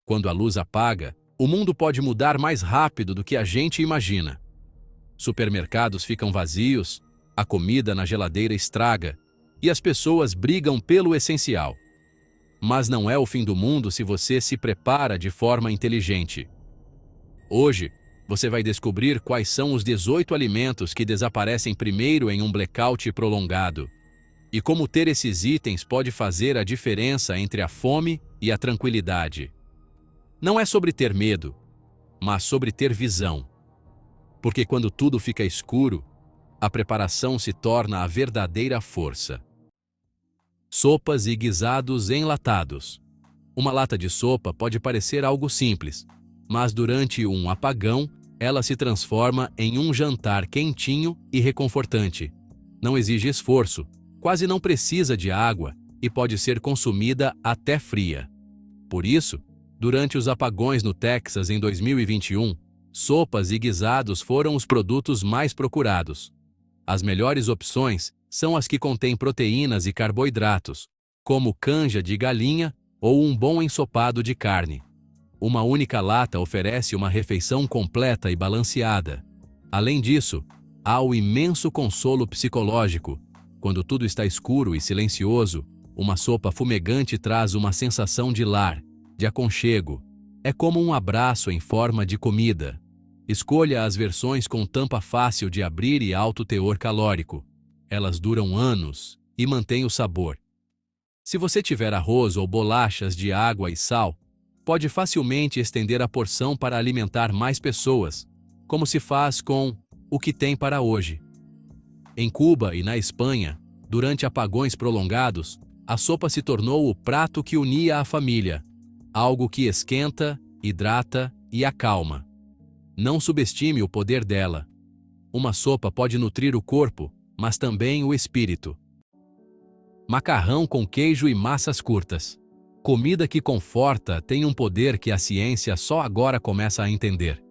Quando a luz apaga, o mundo pode mudar mais rápido do que a gente imagina. Supermercados ficam vazios, a comida na geladeira estraga e as pessoas brigam pelo essencial. Mas não é o fim do mundo se você se prepara de forma inteligente. Hoje, você vai descobrir quais são os 18 alimentos que desaparecem primeiro em um blackout prolongado e como ter esses itens pode fazer a diferença entre a fome e a tranquilidade. Não é sobre ter medo, mas sobre ter visão. Porque quando tudo fica escuro, a preparação se torna a verdadeira força. Sopas e guisados enlatados. Uma lata de sopa pode parecer algo simples, mas durante um apagão, ela se transforma em um jantar quentinho e reconfortante. Não exige esforço, quase não precisa de água e pode ser consumida até fria. Por isso, durante os apagões no Texas em 2021, sopas e guisados foram os produtos mais procurados. As melhores opções são as que contêm proteínas e carboidratos, como canja de galinha ou um bom ensopado de carne. Uma única lata oferece uma refeição completa e balanceada. Além disso, há o imenso consolo psicológico. Quando tudo está escuro e silencioso, uma sopa fumegante traz uma sensação de lar, de aconchego. É como um abraço em forma de comida. Escolha as versões com tampa fácil de abrir e alto teor calórico. Elas duram anos e mantêm o sabor. Se você tiver arroz ou bolachas de água e sal, pode facilmente estender a porção para alimentar mais pessoas, como se faz com o que tem para hoje. Em Cuba e na Espanha, durante apagões prolongados, a sopa se tornou o prato que unia a família, algo que esquenta, hidrata e acalma. Não subestime o poder dela. Uma sopa pode nutrir o corpo, mas também o espírito. Macarrão com queijo e massas curtas. Comida que conforta tem um poder que a ciência só agora começa a entender.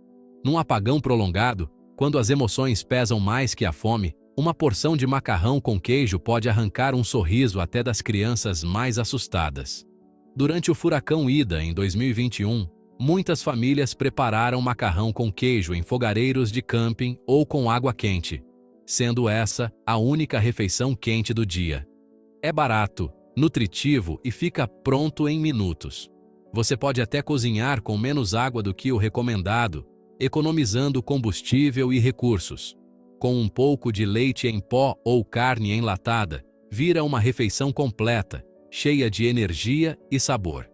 Num apagão prolongado, quando as emoções pesam mais que a fome, uma porção de macarrão com queijo pode arrancar um sorriso até das crianças mais assustadas. Durante o furacão Ida, em 2021, muitas famílias prepararam macarrão com queijo em fogareiros de camping ou com água quente, sendo essa a única refeição quente do dia. É barato, nutritivo e fica pronto em minutos. Você pode até cozinhar com menos água do que o recomendado, economizando combustível e recursos. Com um pouco de leite em pó ou carne enlatada, vira uma refeição completa, cheia de energia e sabor.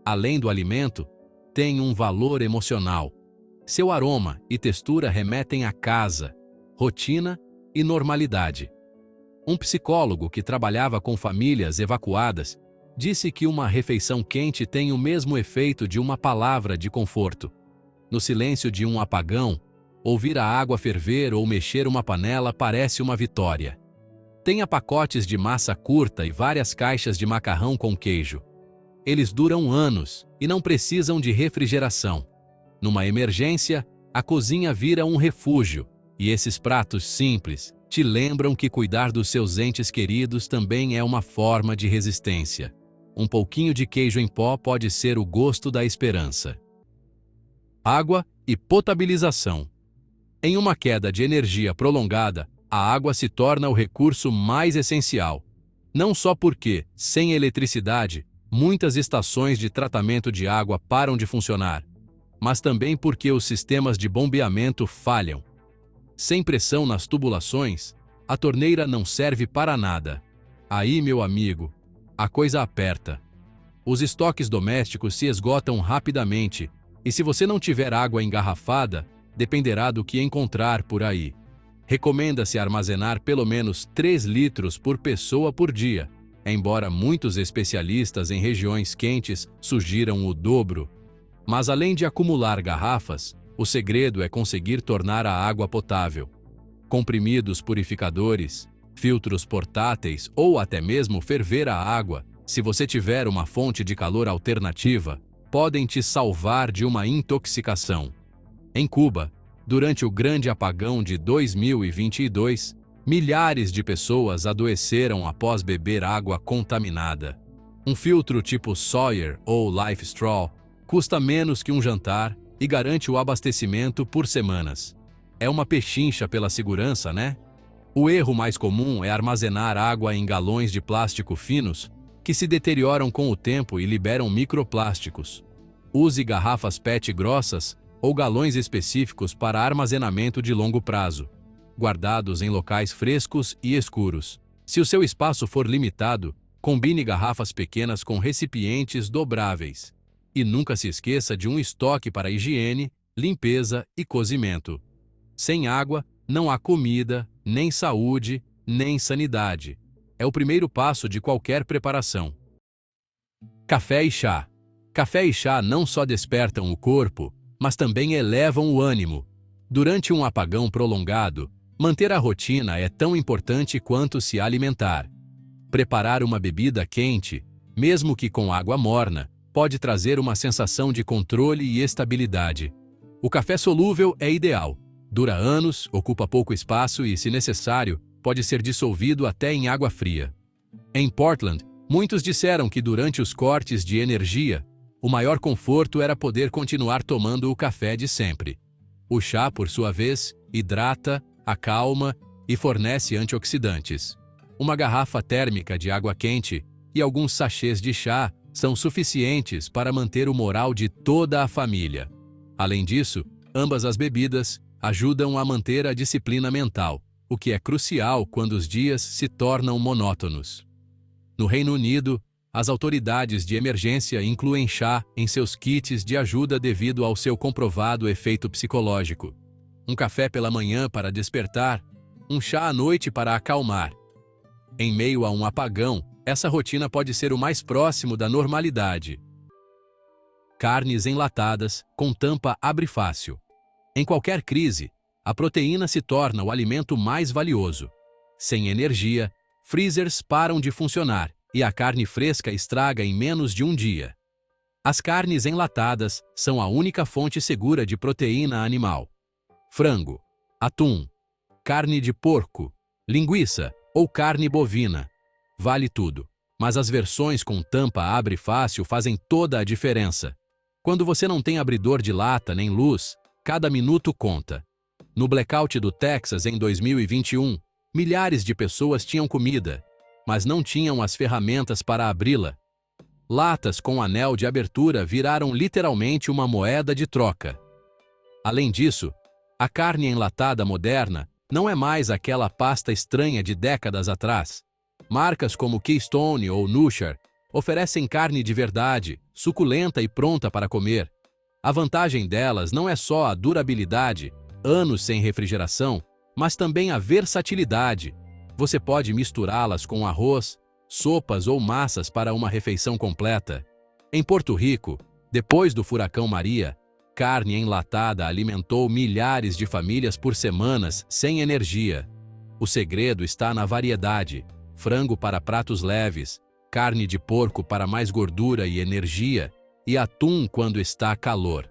Além do alimento, tem um valor emocional. Seu aroma e textura remetem à casa, rotina e normalidade. Um psicólogo que trabalhava com famílias evacuadas disse que uma refeição quente tem o mesmo efeito de uma palavra de conforto. No silêncio de um apagão, ouvir a água ferver ou mexer uma panela parece uma vitória. Tenha pacotes de massa curta e várias caixas de macarrão com queijo. Eles duram anos e não precisam de refrigeração. Numa emergência, a cozinha vira um refúgio, e esses pratos simples te lembram que cuidar dos seus entes queridos também é uma forma de resistência. Um pouquinho de queijo em pó pode ser o gosto da esperança. Água e potabilização. Em uma queda de energia prolongada, a água se torna o recurso mais essencial. Não só porque, sem eletricidade, muitas estações de tratamento de água param de funcionar, mas também porque os sistemas de bombeamento falham. Sem pressão nas tubulações, a torneira não serve para nada. Aí, meu amigo, a coisa aperta. Os estoques domésticos se esgotam rapidamente, e se você não tiver água engarrafada, dependerá do que encontrar por aí. Recomenda-se armazenar pelo menos 3 litros por pessoa por dia, embora muitos especialistas em regiões quentes sugiram o dobro. Mas além de acumular garrafas, o segredo é conseguir tornar a água potável. Comprimidos purificadores, filtros portáteis ou até mesmo ferver a água, se você tiver uma fonte de calor alternativa, podem te salvar de uma intoxicação. Em Cuba, durante o grande apagão de 2022, milhares de pessoas adoeceram após beber água contaminada. Um filtro tipo Sawyer ou Life Straw Custa menos que um jantar e garante o abastecimento por semanas. É uma pechincha pela segurança, né? O erro mais comum é armazenar água em galões de plástico finos que se deterioram com o tempo e liberam microplásticos. Use garrafas PET grossas ou galões específicos para armazenamento de longo prazo, guardados em locais frescos e escuros. Se o seu espaço for limitado, combine garrafas pequenas com recipientes dobráveis. E nunca se esqueça de um estoque para higiene, limpeza e cozimento. Sem água, não há comida, nem saúde, nem sanidade. É o primeiro passo de qualquer preparação. Café e chá. Café e chá não só despertam o corpo, mas também elevam o ânimo. Durante um apagão prolongado, manter a rotina é tão importante quanto se alimentar. Preparar uma bebida quente, mesmo que com água morna, pode trazer uma sensação de controle e estabilidade. O café solúvel é ideal. Dura anos, ocupa pouco espaço e, se necessário, pode ser dissolvido até em água fria. Em Portland, muitos disseram que durante os cortes de energia, o maior conforto era poder continuar tomando o café de sempre. O chá, por sua vez, hidrata, acalma e fornece antioxidantes. Uma garrafa térmica de água quente e alguns sachês de chá são suficientes para manter o moral de toda a família. Além disso, ambas as bebidas ajudam a manter a disciplina mental, o que é crucial quando os dias se tornam monótonos. No Reino Unido, as autoridades de emergência incluem chá em seus kits de ajuda devido ao seu comprovado efeito psicológico. Um café pela manhã para despertar, um chá à noite para acalmar. Em meio a um apagão, essa rotina pode ser o mais próximo da normalidade. Carnes enlatadas com tampa abre fácil. Em qualquer crise, a proteína se torna o alimento mais valioso. Sem energia, freezers param de funcionar e a carne fresca estraga em menos de um dia. As carnes enlatadas são a única fonte segura de proteína animal. Frango, atum, carne de porco, linguiça ou carne bovina. Vale tudo, mas as versões com tampa abre fácil fazem toda a diferença. Quando você não tem abridor de lata nem luz, cada minuto conta. No blackout do Texas em 2021, milhares de pessoas tinham comida, mas não tinham as ferramentas para abri-la. Latas com anel de abertura viraram literalmente uma moeda de troca. Além disso, a carne enlatada moderna não é mais aquela pasta estranha de décadas atrás. Marcas como Keystone ou Nusher oferecem carne de verdade, suculenta e pronta para comer. A vantagem delas não é só a durabilidade, anos sem refrigeração, mas também a versatilidade. Você pode misturá-las com arroz, sopas ou massas para uma refeição completa. Em Porto Rico, depois do furacão Maria, carne enlatada alimentou milhares de famílias por semanas sem energia. O segredo está na variedade: frango para pratos leves, carne de porco para mais gordura e energia, e atum quando está calor.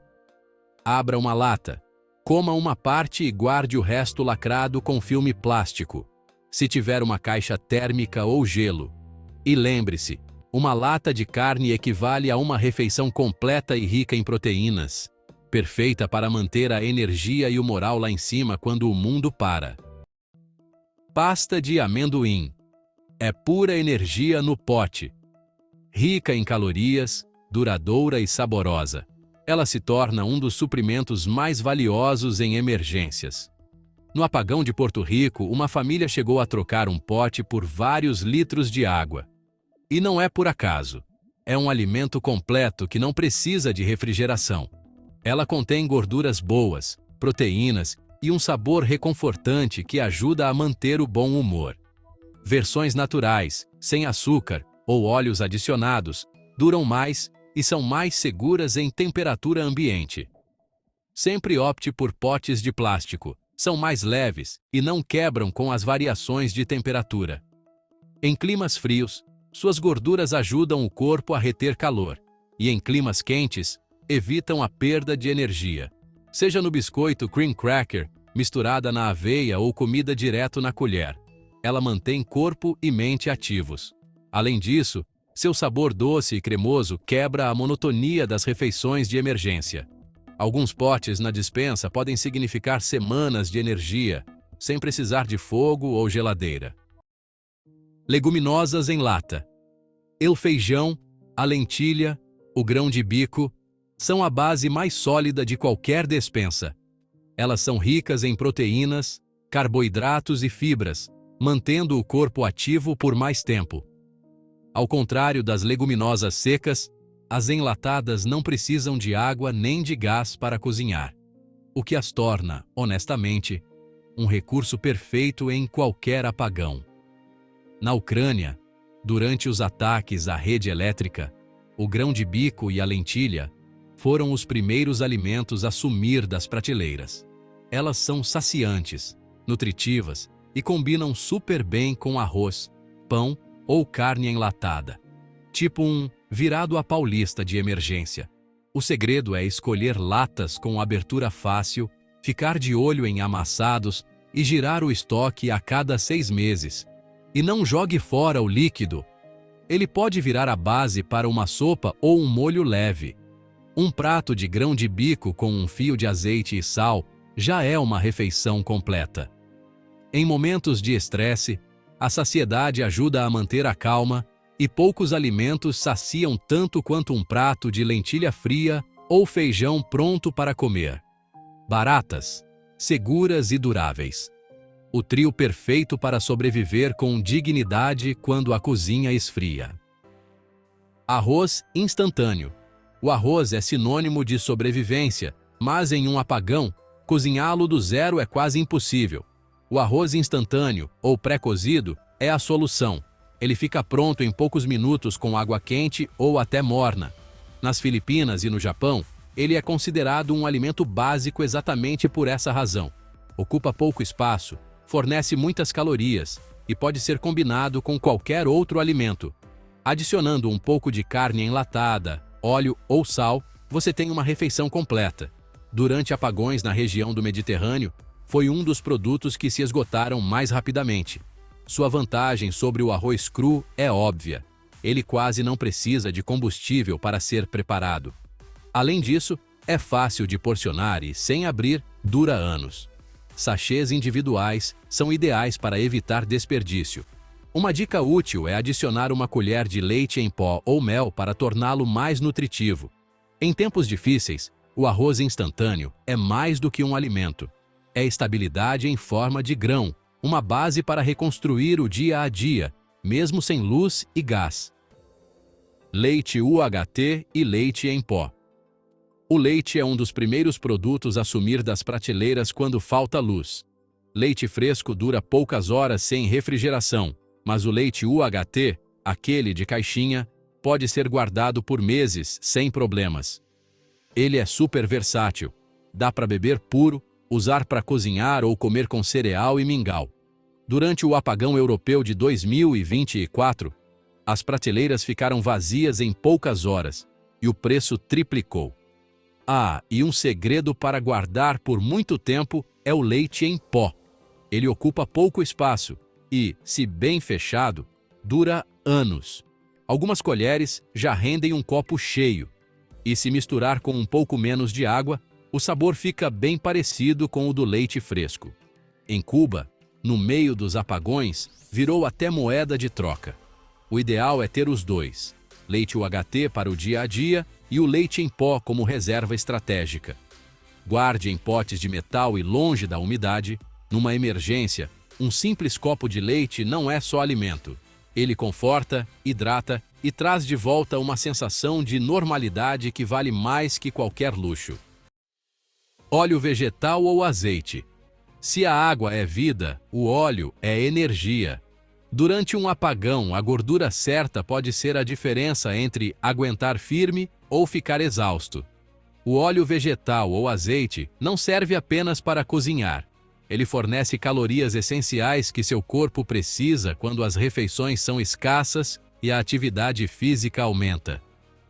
Abra uma lata, coma uma parte e guarde o resto lacrado com filme plástico, se tiver uma caixa térmica ou gelo. E lembre-se, uma lata de carne equivale a uma refeição completa e rica em proteínas, perfeita para manter a energia e o moral lá em cima quando o mundo para. Pasta de amendoim. É pura energia no pote. Rica em calorias, duradoura e saborosa, ela se torna um dos suprimentos mais valiosos em emergências. No apagão de Porto Rico, uma família chegou a trocar um pote por vários litros de água. E não é por acaso. É um alimento completo que não precisa de refrigeração. Ela contém gorduras boas, proteínas e um sabor reconfortante que ajuda a manter o bom humor. Versões naturais, sem açúcar ou óleos adicionados, duram mais e são mais seguras em temperatura ambiente. Sempre opte por potes de plástico. São mais leves e não quebram com as variações de temperatura. Em climas frios, suas gorduras ajudam o corpo a reter calor, e em climas quentes, evitam a perda de energia. Seja no biscoito cream cracker, misturada na aveia ou comida direto na colher. Ela mantém corpo e mente ativos. Além disso, Seu sabor doce e cremoso quebra a monotonia das refeições de emergência. Alguns potes na despensa podem significar semanas de energia, sem precisar de fogo ou geladeira. Leguminosas em lata. O feijão, a lentilha, o grão de bico são a base mais sólida de qualquer despensa. Elas são ricas em proteínas, carboidratos e fibras, mantendo o corpo ativo por mais tempo. Ao contrário das leguminosas secas, as enlatadas não precisam de água nem de gás para cozinhar, o que as torna, honestamente, um recurso perfeito em qualquer apagão. Na Ucrânia, durante os ataques à rede elétrica, o grão de bico e a lentilha foram os primeiros alimentos a sumir das prateleiras. Elas são saciantes, nutritivas e combinam super bem com arroz, pão ou carne enlatada. Tipo um virado à paulista de emergência. O segredo é escolher latas com abertura fácil, ficar de olho em amassados e girar o estoque a cada 6 meses. E não jogue fora o líquido. Ele pode virar a base para uma sopa ou um molho leve. Um prato de grão de bico com um fio de azeite e sal já é uma refeição completa. Em momentos de estresse, a saciedade ajuda a manter a calma e poucos alimentos saciam tanto quanto um prato de lentilha fria ou feijão pronto para comer. Baratas, seguras e duráveis. O trio perfeito para sobreviver com dignidade quando a cozinha esfria. Arroz instantâneo. O arroz é sinônimo de sobrevivência, mas em um apagão, cozinhá-lo do zero é quase impossível. O arroz instantâneo, ou pré-cozido, é a solução. Ele fica pronto em poucos minutos com água quente ou até morna. Nas Filipinas e no Japão, ele é considerado um alimento básico exatamente por essa razão. Ocupa pouco espaço, fornece muitas calorias e pode ser combinado com qualquer outro alimento. Adicionando um pouco de carne enlatada, óleo ou sal, você tem uma refeição completa. Durante apagões na região do Mediterrâneo, foi um dos produtos que se esgotaram mais rapidamente. Sua vantagem sobre o arroz cru é óbvia. Ele quase não precisa de combustível para ser preparado. Além disso, é fácil de porcionar e, sem abrir, dura anos. Sachês individuais são ideais para evitar desperdício. Uma dica útil é adicionar uma colher de leite em pó ou mel para torná-lo mais nutritivo. Em tempos difíceis, o arroz instantâneo é mais do que um alimento. É estabilidade em forma de grão, uma base para reconstruir o dia a dia, mesmo sem luz e gás. Leite UHT e leite em pó. O leite é um dos primeiros produtos a sumir das prateleiras quando falta luz. Leite fresco dura poucas horas sem refrigeração, mas o leite UHT, aquele de caixinha, pode ser guardado por meses sem problemas. Ele é super versátil. Dá para beber puro, usar para cozinhar ou comer com cereal e mingau. Durante o apagão europeu de 2024, as prateleiras ficaram vazias em poucas horas e o preço triplicou. Ah, e um segredo para guardar por muito tempo é o leite em pó. Ele ocupa pouco espaço e, se bem fechado, dura anos. Algumas colheres já rendem um copo cheio. E se misturar com um pouco menos de água, o sabor fica bem parecido com o do leite fresco. Em Cuba, no meio dos apagões, virou até moeda de troca. O ideal é ter os dois, leite UHT para o dia a dia e o leite em pó como reserva estratégica. Guarde em potes de metal e longe da umidade. Numa emergência, um simples copo de leite não é só alimento. Ele conforta, hidrata e traz de volta uma sensação de normalidade que vale mais que qualquer luxo. Óleo vegetal ou azeite. Se a água é vida, o óleo é energia. Durante um apagão, a gordura certa pode ser a diferença entre aguentar firme ou ficar exausto. O óleo vegetal ou azeite não serve apenas para cozinhar. Ele fornece calorias essenciais que seu corpo precisa quando as refeições são escassas e a atividade física aumenta.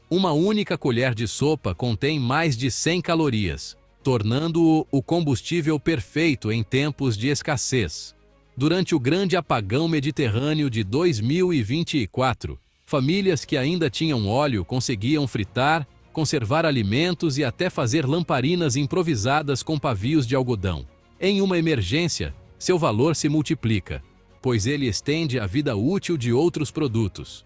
Uma única colher de sopa contém mais de 100 calorias, tornando-o o combustível perfeito em tempos de escassez. Durante o grande apagão mediterrâneo de 2024, Famílias que ainda tinham óleo conseguiam fritar, conservar alimentos e até fazer lamparinas improvisadas com pavios de algodão. Em uma emergência, seu valor se multiplica, pois ele estende a vida útil de outros produtos.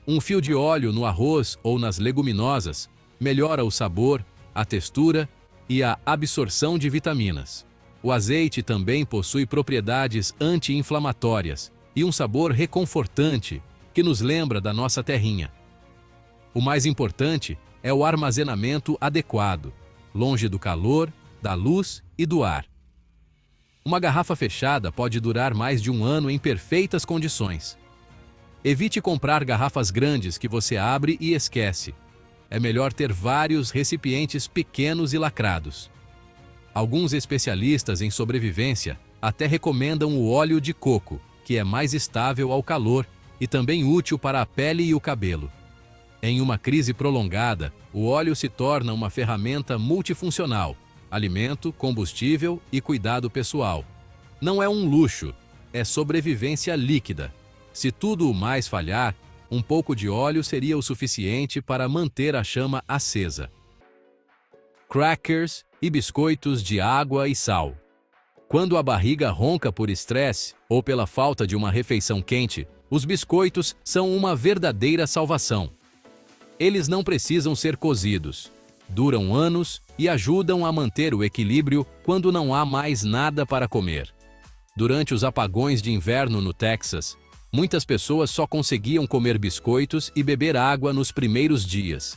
Um fio de óleo no arroz ou nas leguminosas melhora o sabor, a textura e a absorção de vitaminas. O azeite também possui propriedades anti-inflamatórias e um sabor reconfortante que nos lembra da nossa terrinha. O mais importante é o armazenamento adequado, longe do calor, da luz e do ar. Uma garrafa fechada pode durar mais de um ano em perfeitas condições. Evite comprar garrafas grandes que você abre e esquece. É melhor ter vários recipientes pequenos e lacrados. Alguns especialistas em sobrevivência até recomendam o óleo de coco, que é mais estável ao calor e também útil para a pele e o cabelo. Em uma crise prolongada, o óleo se torna uma ferramenta multifuncional: alimento, combustível e cuidado pessoal. Não é um luxo, é sobrevivência líquida. Se tudo o mais falhar, um pouco de óleo seria o suficiente para manter a chama acesa. Crackers e biscoitos de água e sal. Quando a barriga ronca por estresse ou pela falta de uma refeição quente, os biscoitos são uma verdadeira salvação. Eles não precisam ser cozidos, duram anos e ajudam a manter o equilíbrio quando não há mais nada para comer. Durante os apagões de inverno no Texas, muitas pessoas só conseguiam comer biscoitos e beber água nos primeiros dias.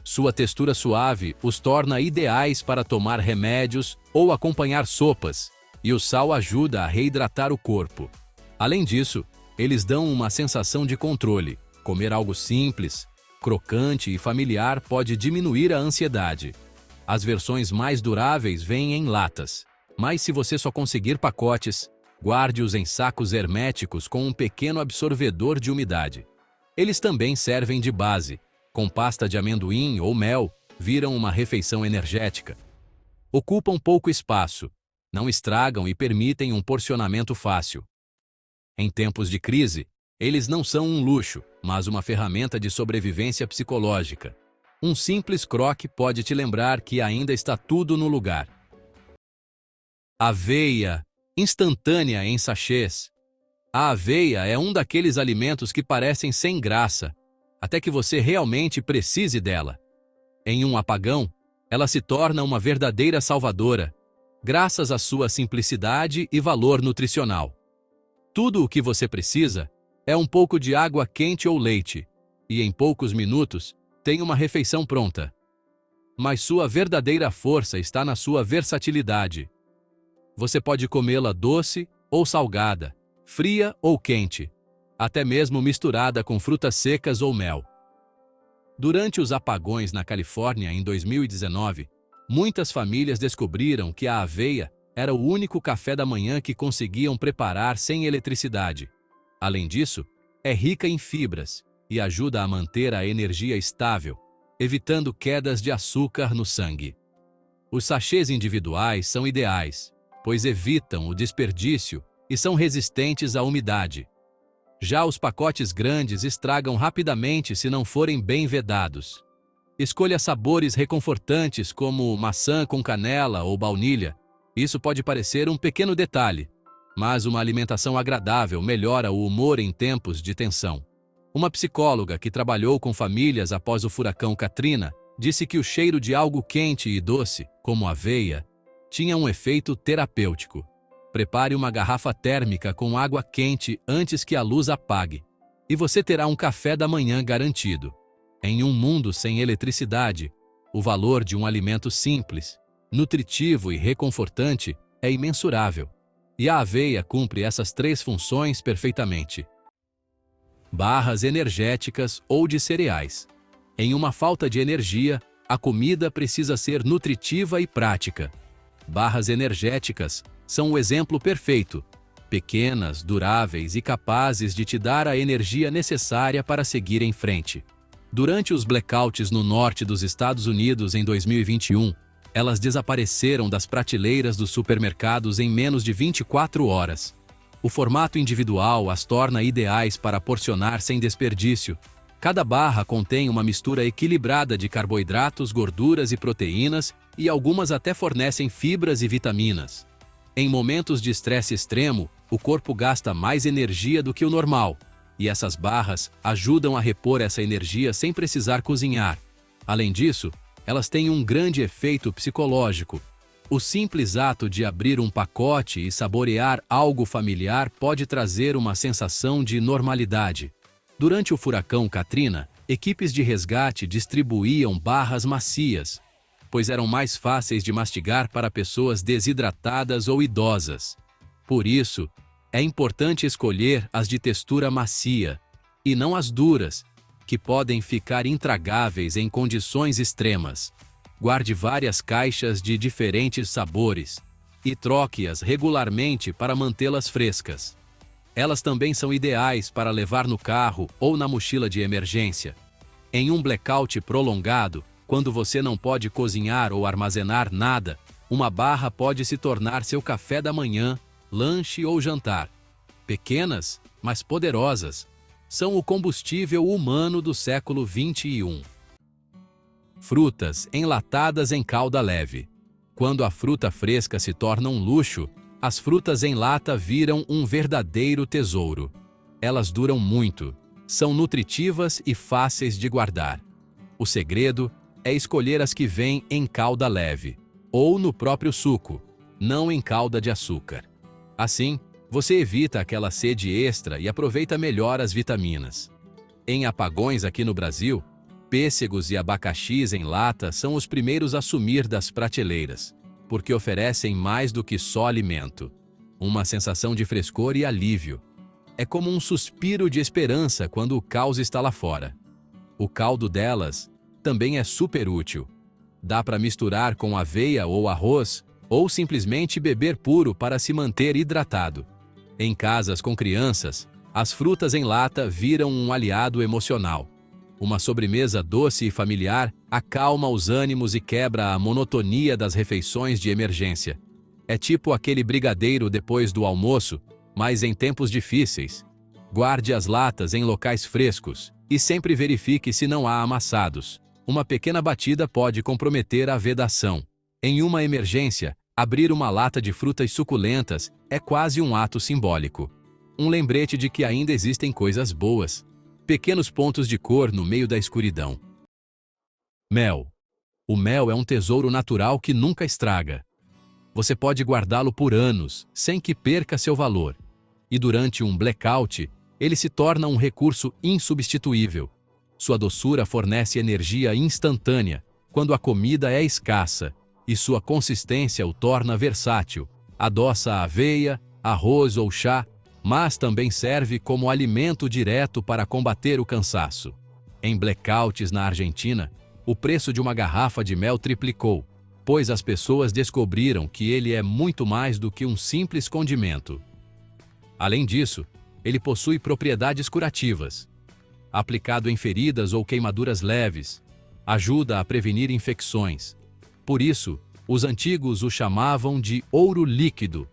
Sua textura suave os torna ideais para tomar remédios ou acompanhar sopas, e o sal ajuda a reidratar o corpo. Além disso, eles dão uma sensação de controle. Comer algo simples, crocante e familiar pode diminuir a ansiedade. As versões mais duráveis vêm em latas, mas se você só conseguir pacotes, guarde-os em sacos herméticos com um pequeno absorvedor de umidade. Eles também servem de base. Com pasta de amendoim ou mel, viram uma refeição energética. Ocupam pouco espaço, não estragam e permitem um porcionamento fácil. Em tempos de crise, eles não são um luxo, mas uma ferramenta de sobrevivência psicológica. Um simples croque pode te lembrar que ainda está tudo no lugar. Aveia, instantânea em sachês. A aveia é um daqueles alimentos que parecem sem graça, até que você realmente precise dela. Em um apagão, ela se torna uma verdadeira salvadora, graças à sua simplicidade e valor nutricional. Tudo o que você precisa é um pouco de água quente ou leite, e em poucos minutos tem uma refeição pronta. Mas sua verdadeira força está na sua versatilidade. Você pode comê-la doce ou salgada, fria ou quente, até mesmo misturada com frutas secas ou mel. Durante os apagões na Califórnia em 2019, muitas famílias descobriram que a aveia era o único café da manhã que conseguiam preparar sem eletricidade. Além disso, é rica em fibras e ajuda a manter a energia estável, evitando quedas de açúcar no sangue. Os sachês individuais são ideais, pois evitam o desperdício e são resistentes à umidade. Já os pacotes grandes estragam rapidamente se não forem bem vedados. Escolha sabores reconfortantes como maçã com canela ou baunilha. Isso pode parecer um pequeno detalhe, mas uma alimentação agradável melhora o humor em tempos de tensão. Uma psicóloga que trabalhou com famílias após o furacão Katrina disse que o cheiro de algo quente e doce, como aveia, tinha um efeito terapêutico. Prepare uma garrafa térmica com água quente antes que a luz apague, e você terá um café da manhã garantido. Em um mundo sem eletricidade, o valor de um alimento simples, nutritivo e reconfortante é imensurável. E a aveia cumpre essas 3 funções perfeitamente. Barras energéticas ou de cereais. Em uma falta de energia, a comida precisa ser nutritiva e prática. Barras energéticas são o exemplo perfeito. Pequenas, duráveis e capazes de te dar a energia necessária para seguir em frente. Durante os blackouts no norte dos Estados Unidos em 2021, elas desapareceram das prateleiras dos supermercados em menos de 24 horas. O formato individual as torna ideais para porcionar sem desperdício. Cada barra contém uma mistura equilibrada de carboidratos, gorduras e proteínas, e algumas até fornecem fibras e vitaminas. Em momentos de estresse extremo, o corpo gasta mais energia do que o normal, e essas barras ajudam a repor essa energia sem precisar cozinhar. Além disso, elas têm um grande efeito psicológico. O simples ato de abrir um pacote e saborear algo familiar pode trazer uma sensação de normalidade. Durante o furacão Katrina, equipes de resgate distribuíam barras macias, pois eram mais fáceis de mastigar para pessoas desidratadas ou idosas. Por isso, é importante escolher as de textura macia, e não as duras, que podem ficar intragáveis em condições extremas. Guarde várias caixas de diferentes sabores e troque-as regularmente para mantê-las frescas. Elas também são ideais para levar no carro ou na mochila de emergência. Em um blackout prolongado, quando você não pode cozinhar ou armazenar nada, uma barra pode se tornar seu café da manhã, lanche ou jantar. Pequenas, mas poderosas, são o combustível humano do século XXI. Frutas enlatadas em calda leve. Quando a fruta fresca se torna um luxo, as frutas em lata viram um verdadeiro tesouro. Elas duram muito, são nutritivas e fáceis de guardar. O segredo é escolher as que vêm em calda leve, ou no próprio suco, não em calda de açúcar. Assim, você evita aquela sede extra e aproveita melhor as vitaminas. Em apagões aqui no Brasil, pêssegos e abacaxis em lata são os primeiros a sumir das prateleiras, porque oferecem mais do que só alimento. Uma sensação de frescor e alívio. É como um suspiro de esperança quando o caos está lá fora. O caldo delas também é super útil. Dá para misturar com aveia ou arroz, ou simplesmente beber puro para se manter hidratado. Em casas com crianças, as frutas em lata viram um aliado emocional. Uma sobremesa doce e familiar acalma os ânimos e quebra a monotonia das refeições de emergência. É tipo aquele brigadeiro depois do almoço, mas em tempos difíceis. Guarde as latas em locais frescos e sempre verifique se não há amassados. Uma pequena batida pode comprometer a vedação. Em uma emergência, abrir uma lata de frutas suculentas é quase um ato simbólico. Um lembrete de que ainda existem coisas boas. Pequenos pontos de cor no meio da escuridão. Mel. O mel é um tesouro natural que nunca estraga. Você pode guardá-lo por anos, sem que perca seu valor. E durante um blackout, ele se torna um recurso insubstituível. Sua doçura fornece energia instantânea quando a comida é escassa, e sua consistência o torna versátil. Adoça a aveia, arroz ou chá, mas também serve como alimento direto para combater o cansaço. Em blackouts na Argentina, o preço de uma garrafa de mel triplicou, pois as pessoas descobriram que ele é muito mais do que um simples condimento. Além disso, ele possui propriedades curativas. Aplicado em feridas ou queimaduras leves, ajuda a prevenir infecções. Por isso, os antigos o chamavam de ouro líquido.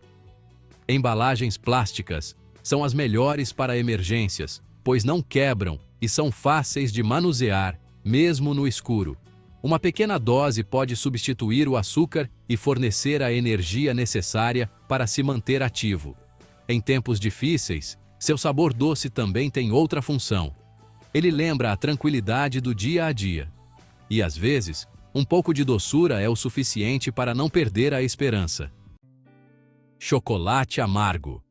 Embalagens plásticas são as melhores para emergências, pois não quebram e são fáceis de manusear, mesmo no escuro. Uma pequena dose pode substituir o açúcar e fornecer a energia necessária para se manter ativo. Em tempos difíceis, seu sabor doce também tem outra função. Ele lembra a tranquilidade do dia a dia. E às vezes, um pouco de doçura é o suficiente para não perder a esperança. Chocolate amargo.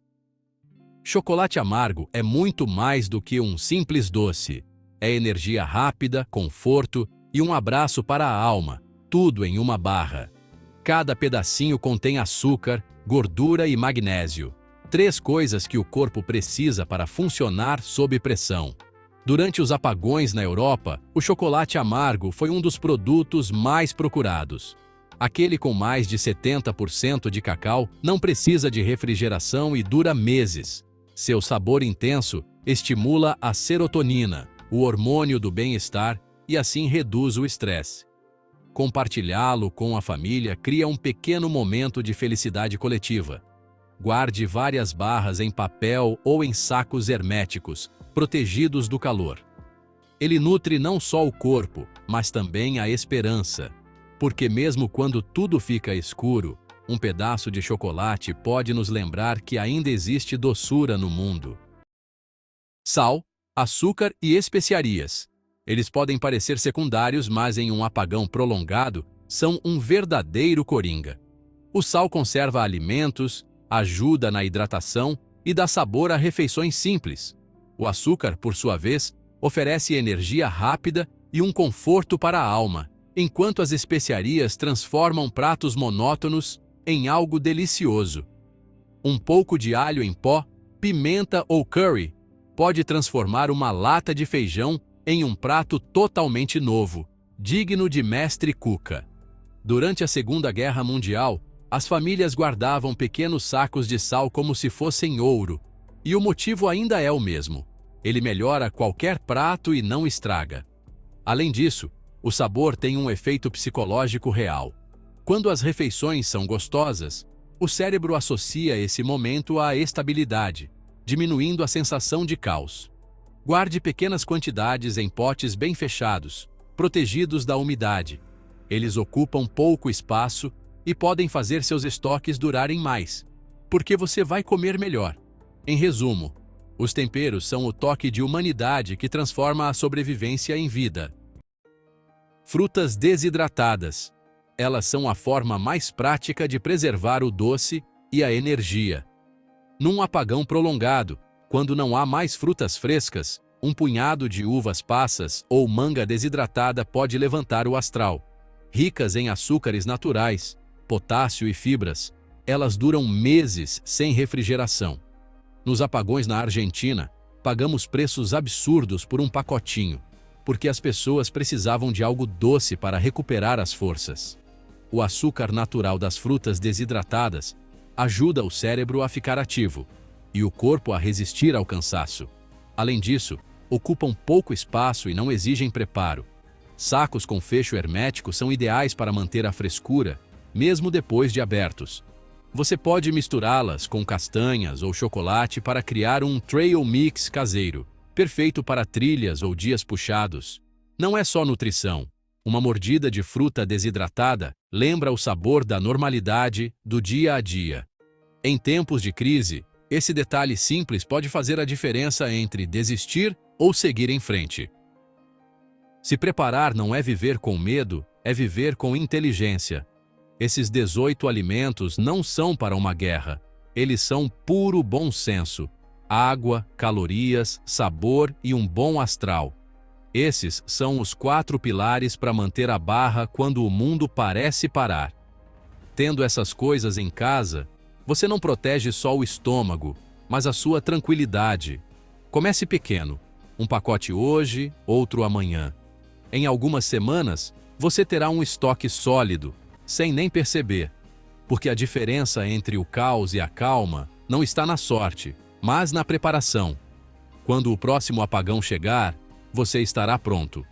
Chocolate amargo é muito mais do que um simples doce. É energia rápida, conforto e um abraço para a alma, tudo em uma barra. Cada pedacinho contém açúcar, gordura e magnésio. 3 coisas que o corpo precisa para funcionar sob pressão. Durante os apagões na Europa, o chocolate amargo foi um dos produtos mais procurados. Aquele com mais de 70% de cacau não precisa de refrigeração e dura meses. Seu sabor intenso estimula a serotonina, o hormônio do bem-estar, e assim reduz o estresse. Compartilhá-lo com a família cria um pequeno momento de felicidade coletiva. Guarde várias barras em papel ou em sacos herméticos, protegidos do calor. Ele nutre não só o corpo, mas também a esperança. Porque mesmo quando tudo fica escuro, um pedaço de chocolate pode nos lembrar que ainda existe doçura no mundo. Sal, açúcar e especiarias. Eles podem parecer secundários, mas em um apagão prolongado, são um verdadeiro coringa. O sal conserva alimentos, ajuda na hidratação e dá sabor a refeições simples. O açúcar, por sua vez, oferece energia rápida e um conforto para a alma, enquanto as especiarias transformam pratos monótonos em algo delicioso. Um pouco de alho em pó, pimenta ou curry pode transformar uma lata de feijão em um prato totalmente novo, digno de mestre Cuca. Durante a Segunda Guerra Mundial, as famílias guardavam pequenos sacos de sal como se fossem ouro, e o motivo ainda é o mesmo. Ele melhora qualquer prato e não estraga. Além disso, o sabor tem um efeito psicológico real. Quando as refeições são gostosas, o cérebro associa esse momento à estabilidade, diminuindo a sensação de caos. Guarde pequenas quantidades em potes bem fechados, protegidos da umidade. Eles ocupam pouco espaço e podem fazer seus estoques durarem mais, porque você vai comer melhor. Em resumo, os temperos são o toque de humanidade que transforma a sobrevivência em vida. Frutas desidratadas. Elas são a forma mais prática de preservar o doce e a energia. Num apagão prolongado, quando não há mais frutas frescas, um punhado de uvas passas ou manga desidratada pode levantar o astral. Ricas em açúcares naturais, potássio e fibras, elas duram meses sem refrigeração. Nos apagões na Argentina, pagamos preços absurdos por um pacotinho, porque as pessoas precisavam de algo doce para recuperar as forças. O açúcar natural das frutas desidratadas ajuda o cérebro a ficar ativo e o corpo a resistir ao cansaço. Além disso, ocupam pouco espaço e não exigem preparo. Sacos com fecho hermético são ideais para manter a frescura, mesmo depois de abertos. Você pode misturá-las com castanhas ou chocolate para criar um trail mix caseiro, perfeito para trilhas ou dias puxados. Não é só nutrição. Uma mordida de fruta desidratada lembra o sabor da normalidade do dia a dia. Em tempos de crise, esse detalhe simples pode fazer a diferença entre desistir ou seguir em frente. Se preparar não é viver com medo, é viver com inteligência. Esses 18 alimentos não são para uma guerra. Eles são puro bom senso. Água, calorias, sabor e um bom astral. Esses são os 4 pilares para manter a barra quando o mundo parece parar. Tendo essas coisas em casa, você não protege só o estômago, mas a sua tranquilidade. Comece pequeno. Um pacote hoje, outro amanhã. Em algumas semanas, você terá um estoque sólido, sem nem perceber. Porque a diferença entre o caos e a calma não está na sorte, mas na preparação. Quando o próximo apagão chegar, você estará pronto.